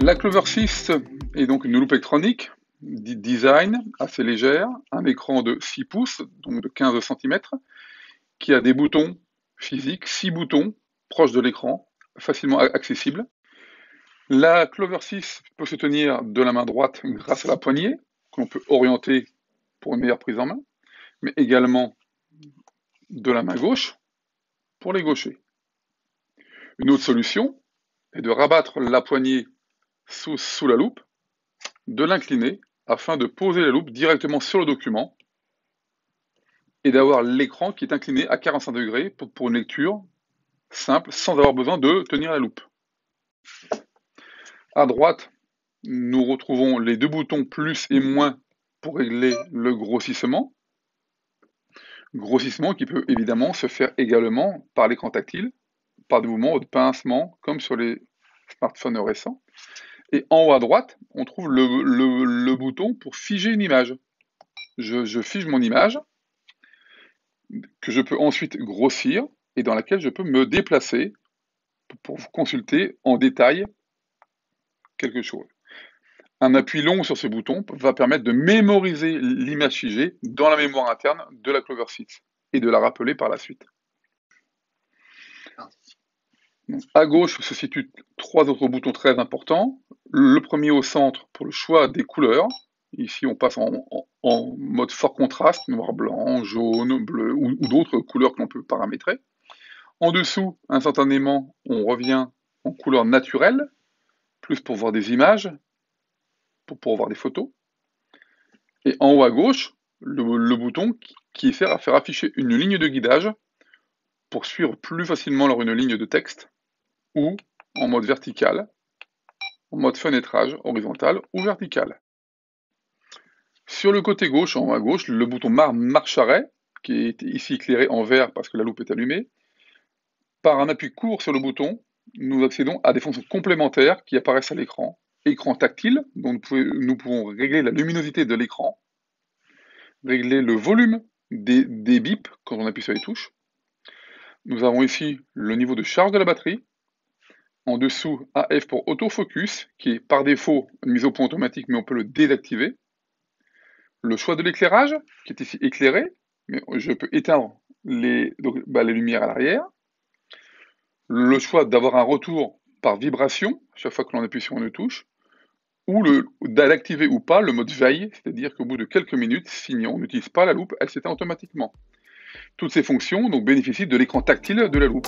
La Clover 6 est donc une loupe électronique, design assez légère, un écran de 6 pouces, donc de 15 cm, qui a des boutons physiques, 6 boutons proches de l'écran, facilement accessibles. La Clover 6 peut se tenir de la main droite grâce à la poignée, que l'on peut orienter pour une meilleure prise en main, mais également de la main gauche pour les gauchers. Une autre solution est de rabattre la poignée sous la loupe, de l'incliner afin de poser la loupe directement sur le document et d'avoir l'écran qui est incliné à 45 degrés pour une lecture simple sans avoir besoin de tenir la loupe. À droite, nous retrouvons les deux boutons plus et moins pour régler le grossissement. Grossissement qui peut évidemment se faire également par l'écran tactile, par des mouvements de pincement comme sur les smartphones récents. Et en haut à droite, on trouve le bouton pour figer une image. Je fige mon image, que je peux ensuite grossir, et dans laquelle je peux me déplacer pour consulter en détail quelque chose. Un appui long sur ce bouton va permettre de mémoriser l'image figée dans la mémoire interne de la Clover 6 et de la rappeler par la suite. Donc, à gauche se situent 3 autres boutons très importants. Le premier au centre pour le choix des couleurs. Ici, on passe en mode fort contraste, noir, blanc, jaune, bleu ou d'autres couleurs que l'on peut paramétrer. En dessous, instantanément, on revient en couleur naturelle, plus pour voir des images, pour voir des photos. Et en haut à gauche, le bouton qui sert à faire afficher une ligne de guidage pour suivre plus facilement une ligne de texte, ou en mode vertical, en mode fenêtrage horizontal ou vertical. Sur le côté gauche, en haut à gauche, le bouton marche-arrêt, qui est ici éclairé en vert parce que la loupe est allumée. Par un appui court sur le bouton, nous accédons à des fonctions complémentaires qui apparaissent à l'écran. Écran tactile, dont nous pouvons régler la luminosité de l'écran, régler le volume des bips quand on appuie sur les touches. Nous avons ici le niveau de charge de la batterie. En dessous, AF pour autofocus, qui est par défaut une mise au point automatique, mais on peut le désactiver. Le choix de l'éclairage, qui est ici éclairé, mais je peux éteindre les lumières à l'arrière. Le choix d'avoir un retour par vibration, chaque fois que l'on appuie sur une touche, ou d'activer ou pas le mode veille, c'est-à-dire qu'au bout de quelques minutes, si on n'utilise pas la loupe, elle s'éteint automatiquement. Toutes ces fonctions donc bénéficient de l'écran tactile de la loupe.